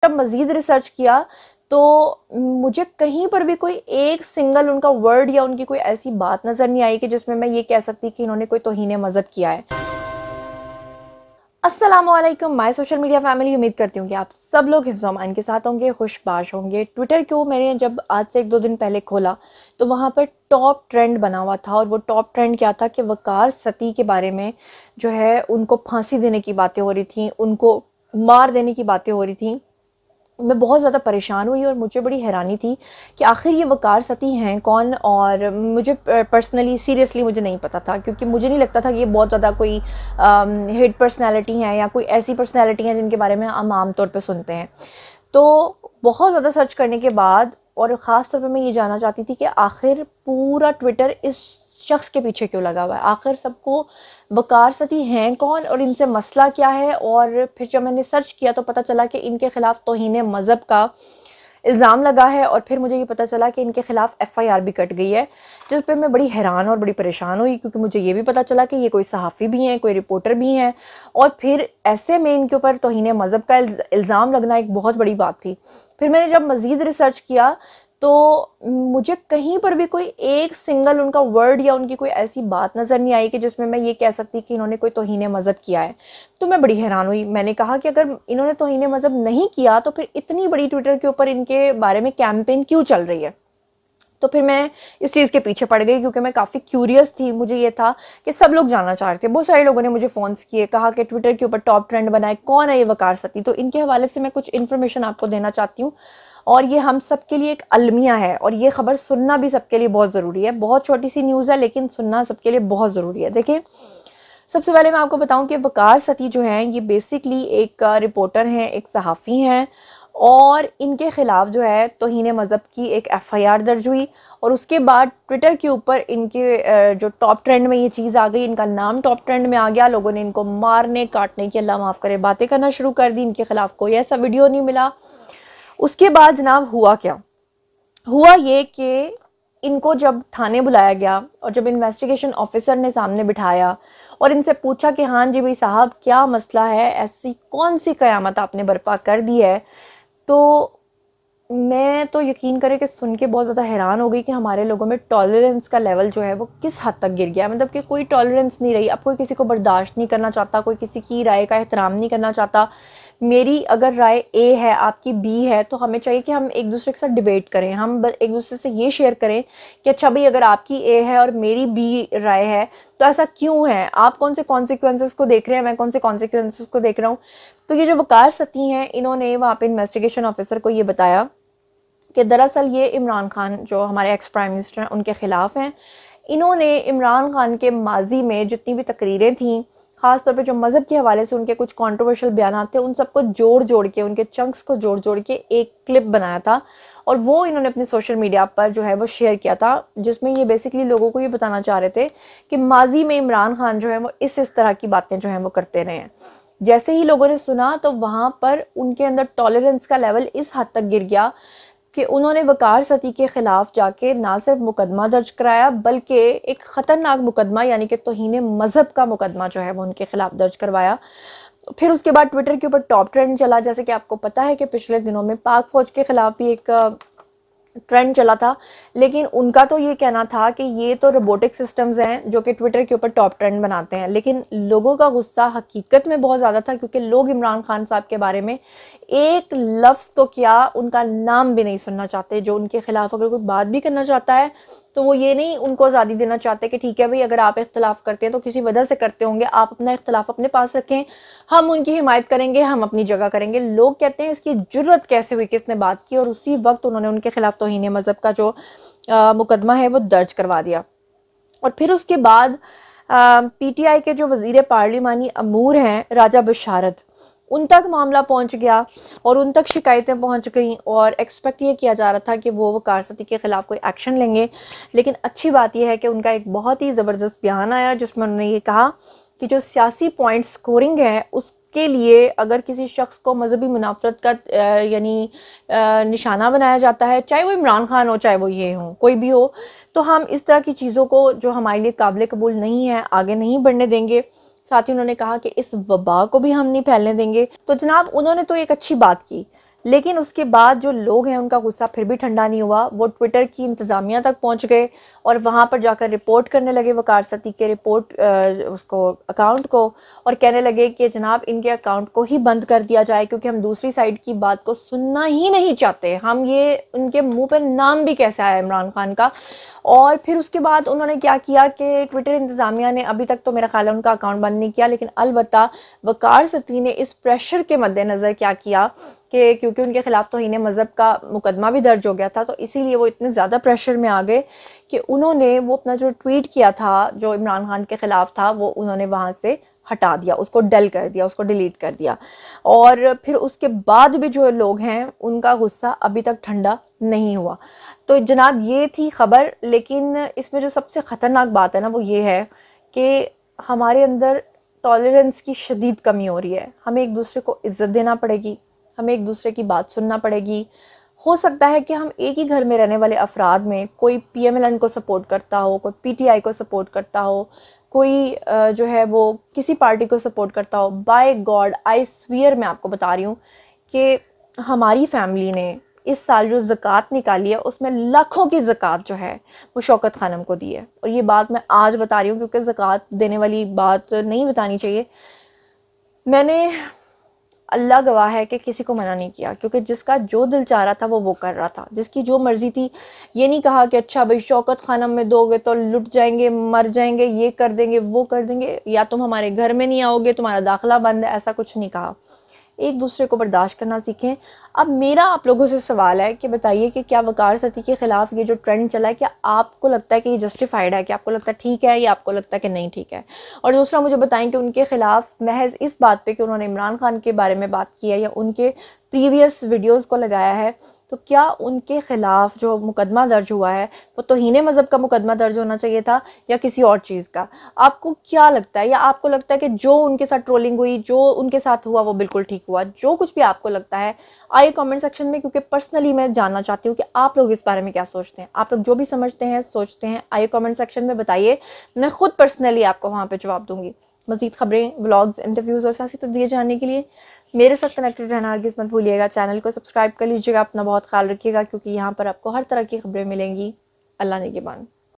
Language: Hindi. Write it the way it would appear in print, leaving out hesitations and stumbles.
जब मज़ीद रिसर्च किया तो मुझे कहीं पर भी कोई एक सिंगल उनका वर्ड या उनकी कोई ऐसी बात नज़र नहीं आई कि जिसमें मैं ये कह सकती कि इन्होंने कोई तौहीन मज़हब किया है। अस्सलामुअलैकुम माय सोशल मीडिया फैमिली, उम्मीद करती हूँ कि आप सब लोग हिफ्ज़ अमान के साथ होंगे, खुशबाश होंगे। ट्विटर को मैंने जब आज से 1-2 दिन पहले खोला तो वहाँ पर टॉप ट्रेंड बना हुआ था और वो टॉप ट्रेंड क्या था कि वकार सती के बारे में जो है उनको फांसी देने की बातें हो रही थी, उनको मार देने की बातें हो रही थी। मैं बहुत ज़्यादा परेशान हुई और मुझे बड़ी हैरानी थी कि आखिर ये वकार सती हैं कौन। और मुझे पर्सनली सीरियसली मुझे नहीं पता था, क्योंकि मुझे नहीं लगता था कि ये बहुत ज़्यादा कोई हिट पर्सनैलिटी हैं या कोई ऐसी पर्सनैलिटी हैं जिनके बारे में हम आम तौर पे सुनते हैं। तो बहुत ज़्यादा सर्च करने के बाद और ख़ास तौर पे मैं ये जानना चाहती थी कि आखिर पूरा ट्विटर इस शख्स के पीछे क्यों लगा हुआ है, आखिर सबको वकार सती हैं कौन और इनसे मसला क्या है। और फिर जब मैंने सर्च किया तो पता चला कि इनके ख़िलाफ़ तौहीन मज़हब का इल्ज़ाम लगा है और फिर मुझे ये पता चला कि इनके ख़िलाफ़ FIR भी कट गई है, जिस पे मैं बड़ी हैरान और बड़ी परेशान हुई, क्योंकि मुझे ये भी पता चला कि ये कोई सहाफ़ी भी हैं, कोई रिपोर्टर भी हैं और फिर ऐसे में इनके ऊपर तौहीन मज़हब का इल्ज़ाम लगना एक बहुत बड़ी बात थी। फिर मैंने जब मज़ीद रिसर्च किया तो मुझे कहीं पर भी कोई एक सिंगल उनका वर्ड या उनकी कोई ऐसी बात नज़र नहीं आई कि जिसमें मैं ये कह सकती कि इन्होंने कोई तौहीन मज़हब किया है। तो मैं बड़ी हैरान हुई। मैंने कहा कि अगर इन्होंने तौहीन मज़हब नहीं किया तो फिर इतनी बड़ी ट्विटर के ऊपर इनके बारे में कैंपेन क्यों चल रही है। तो फिर मैं इस चीज़ के पीछे पड़ गई, क्योंकि मैं काफ़ी क्यूरियस थी। मुझे ये था कि सब लोग जानना चाह रहे थे। बहुत सारे लोगों ने मुझे फ़ोन्स किए, कहा कि ट्विटर के ऊपर टॉप ट्रेंड बनाए, कौन है ये वकार सती। तो इनके हवाले से मैं कुछ इन्फॉर्मेशन आपको देना चाहती हूँ और ये हम सब के लिए एक अलमिया है और ये खबर सुनना भी सबके लिए बहुत ज़रूरी है। बहुत छोटी सी न्यूज़ है लेकिन सुनना सबके लिए बहुत ज़रूरी है। देखिए, सबसे पहले मैं आपको बताऊं कि वकार सती जो हैं ये बेसिकली एक रिपोर्टर हैं, एक सहाफ़ी हैं और इनके ख़िलाफ़ जो है तौहीन मज़हब की एक FIR दर्ज हुई और उसके बाद ट्विटर के ऊपर इनके जो टॉप ट्रेंड में ये चीज़ आ गई, इनका नाम टॉप ट्रेंड में आ गया। लोगों ने इनको मारने काटने की, अल्लाह माफ़ करे, बातें करना शुरू कर दी। इनके ख़िलाफ़ कोई ऐसा वीडियो नहीं मिला। उसके बाद जनाब हुआ क्या, हुआ ये कि इनको जब थाने बुलाया गया और जब इन्वेस्टिगेशन ऑफिसर ने सामने बिठाया और इनसे पूछा कि हाँ जी भाई साहब क्या मसला है, ऐसी कौन सी क़यामत आपने बर्पा कर दी है, तो मैं तो यकीन करें कि सुन के बहुत ज़्यादा हैरान हो गई कि हमारे लोगों में टॉलरेंस का लेवल जो है वो किस हद तक गिर गया। मतलब कि कोई टॉलरेंस नहीं रही। अब कोई किसी को बर्दाश्त नहीं करना चाहता, कोई किसी की राय का एहतराम नहीं करना चाहता। मेरी अगर राय A है, आपकी B है, तो हमें चाहिए कि हम एक दूसरे के साथ डिबेट करें। हम एक दूसरे से ये शेयर करें कि अच्छा भाई, अगर आपकी A है और मेरी B राय है तो ऐसा क्यों है, आप कौन से कॉन्सिक्वेंसेस को देख रहे हैं, मैं कौन से कॉन्सिक्वेंसेस को देख रहा हूँ। तो ये जो वकार सती हैं इन्होंने वहाँ पे इन्वेस्टिगेशन ऑफिसर को ये बताया कि दरअसल ये इमरान खान जो हमारे एक्स प्राइम मिनिस्टर हैं उनके ख़िलाफ़ हैं। इन्होंने इमरान खान के माजी में जितनी भी तकरीरें थीं, ख़ास तौर पे जो मज़हब के हवाले से उनके कुछ कंट्रोवर्शियल बयान थे, उन सबको जोड़ जोड़ के, उनके चंक्स को जोड़ जोड़ के एक क्लिप बनाया था और वो इन्होंने अपने सोशल मीडिया पर जो है वो शेयर किया था, जिसमें ये बेसिकली लोगों को ये बताना चाह रहे थे कि माजी में इमरान खान जो है वो इस तरह की बातें जो हैं वो करते रहे हैं। जैसे ही लोगों ने सुना तो वहाँ पर उनके अंदर टॉलरेंस का लेवल इस हद तक गिर गया कि उन्होंने वकार सती के ख़िलाफ़ जाके ना सिर्फ मुकदमा दर्ज कराया बल्कि एक ख़तरनाक मुकदमा यानी कि तौहीन मज़हब का मुकदमा जो है वो उनके ख़िलाफ़ दर्ज करवाया। फिर उसके बाद ट्विटर के ऊपर टॉप ट्रेंड चला। जैसे कि आपको पता है कि पिछले दिनों में पाक फ़ौज के ख़िलाफ़ भी एक ट्रेंड चला था, लेकिन उनका तो ये कहना था कि ये तो रोबोटिक सिस्टम्स हैं जो कि ट्विटर के ऊपर टॉप ट्रेंड बनाते हैं। लेकिन लोगों का गुस्सा हकीकत में बहुत ज़्यादा था, क्योंकि लोग इमरान खान साहब के बारे में एक लफ्ज़ तो क्या, उनका नाम भी नहीं सुनना चाहते। जो उनके ख़िलाफ़ अगर कोई बात भी करना चाहता है तो वो ये नहीं उनको आज़ादी देना चाहते कि ठीक है भाई, अगर आप इख्तलाफ करते हैं तो किसी वजह से करते होंगे, आप अपना इख्तलाफ अपने पास रखें, हम उनकी हिमायत करेंगे, हम अपनी जगह करेंगे। लोग कहते हैं इसकी जुर्रत कैसे हुई, किसने बात की, और उसी वक्त उन्होंने उनके खिलाफ तौहीन मज़हब का जो मुकदमा है वो दर्ज करवा दिया। और फिर उसके बाद PTI के जो वज़ीर पार्लिमानी अमूर हैं राजा बशारत, उन तक मामला पहुंच गया और उन तक शिकायतें पहुंच गईं और एक्सपेक्ट ये किया जा रहा था कि वो वकार सती के ख़िलाफ़ कोई एक्शन लेंगे। लेकिन अच्छी बात यह है कि उनका एक बहुत ही ज़बरदस्त बयान आया जिसमें उन्होंने ये कहा कि जो सियासी पॉइंट स्कोरिंग है उसके लिए अगर किसी शख्स को मजहबी मुनाफरत का यानी निशाना बनाया जाता है, चाहे वो इमरान खान हो, चाहे वो ये हो, कोई भी हो, तो हम इस तरह की चीज़ों को जो हमारे लिए काबिल कबूल नहीं है आगे नहीं बढ़ने देंगे। साथ ही उन्होंने कहा कि इस वबा को भी हम नहीं फैलने देंगे। तो जनाब उन्होंने तो एक अच्छी बात की, लेकिन उसके बाद जो लोग हैं उनका गुस्सा फिर भी ठंडा नहीं हुआ। वो ट्विटर की इंतज़ामिया तक पहुंच गए और वहां पर जाकर रिपोर्ट करने लगे वकार सती के उसको अकाउंट को, और कहने लगे कि जनाब इनके अकाउंट को ही बंद कर दिया जाए क्योंकि हम दूसरी साइड की बात को सुनना ही नहीं चाहते। हम ये उनके मुंह पर नाम भी कैसे आया इमरान खान का। और फिर उसके बाद उन्होंने क्या किया कि ट्विटर इंतज़ामिया ने अभी तक तो मेरा ख्याल है उनका अकाउंट बंद नहीं किया, लेकिन अलबत्ता वकार सती ने इस प्रेशर के मद्देनज़र क्या किया कि क्योंकि उनके खिलाफ तौहीन मज़हब का मुकदमा भी दर्ज हो गया था, तो इसीलिए वो इतने ज़्यादा प्रेशर में आ गए कि उन्होंने वो अपना जो ट्वीट किया था जो इमरान खान के ख़िलाफ़ था वो उन्होंने वहाँ से हटा दिया, उसको डल कर दिया, उसको डिलीट कर दिया। और फिर उसके बाद भी जो लोग हैं उनका गुस्सा अभी तक ठंडा नहीं हुआ। तो जनाब ये थी ख़बर, लेकिन इसमें जो सबसे ख़तरनाक बात है ना वो ये है कि हमारे अंदर टॉलरेंस की शदीद कमी हो रही है। हमें एक दूसरे को इज़्ज़त देना पड़ेगी, हमें एक दूसरे की बात सुनना पड़ेगी। हो सकता है कि हम एक ही घर में रहने वाले अफराद में कोई पीएमएलएन को सपोर्ट करता हो, कोई पीटीआई को सपोर्ट करता हो, कोई जो है वो किसी पार्टी को सपोर्ट करता हो। बाय गॉड आई स्वीयर मैं आपको बता रही हूँ कि हमारी फैमिली ने इस साल जो ज़कात निकाली है उसमें लाखों की ज़कात जो है वो शौकत खानम को दी है। और ये बात मैं आज बता रही हूँ क्योंकि ज़कात देने वाली बात नहीं बतानी चाहिए। मैंने, अल्लाह गवाह है कि किसी को मना नहीं किया, क्योंकि जिसका जो दिल चाह रहा था वो कर रहा था, जिसकी जो मर्जी थी। ये नहीं कहा कि अच्छा भाई शौकत खानम में दोगे तो लुट जाएंगे, मर जाएंगे, ये कर देंगे, वो कर देंगे, या तुम हमारे घर में नहीं आओगे, तुम्हारा दाखिला बंद है, ऐसा कुछ नहीं कहा। एक दूसरे को बर्दाश्त करना सीखें। अब मेरा आप लोगों से सवाल है कि बताइए कि क्या वकार सती के खिलाफ ये जो ट्रेंड चला है, क्या आपको लगता है कि ये जस्टिफाइड है, कि आपको लगता है ठीक है, या आपको लगता है कि नहीं ठीक है? और दूसरा मुझे बताएं कि उनके खिलाफ महज इस बात पे कि उन्होंने इमरान खान के बारे में बात की है या उनके प्रीवियस वीडियोस को लगाया है, तो क्या उनके खिलाफ जो मुकदमा दर्ज हुआ है वो तौहीन मज़हब का मुकदमा दर्ज होना चाहिए था या किसी और चीज़ का? आपको क्या लगता है? या आपको लगता है कि जो उनके साथ ट्रोलिंग हुई, जो उनके साथ हुआ वो बिल्कुल ठीक हुआ? जो कुछ भी आपको लगता है आइए कमेंट सेक्शन में, क्योंकि पर्सनली मैं जानना चाहती हूँ कि आप लोग इस बारे में क्या सोचते हैं। आप लोग जो भी समझते हैं, सोचते हैं, आइए कमेंट सेक्शन में बताइए। मैं खुद पर्सनली आपको वहाँ पर जवाब दूंगी। मज़ीद खबरें, व्लॉग्स, इंटरव्यूज़ और सियासी तस्दीर जानने के लिए मेरे साथ कनेक्टेड रहना हरगिज़ मत भूलिएगा। चैनल को सब्सक्राइब कर लीजिएगा। अपना बहुत ख्याल रखिएगा क्योंकि यहाँ पर आपको हर तरह की खबरें मिलेंगी। अल्लाह निगहबान।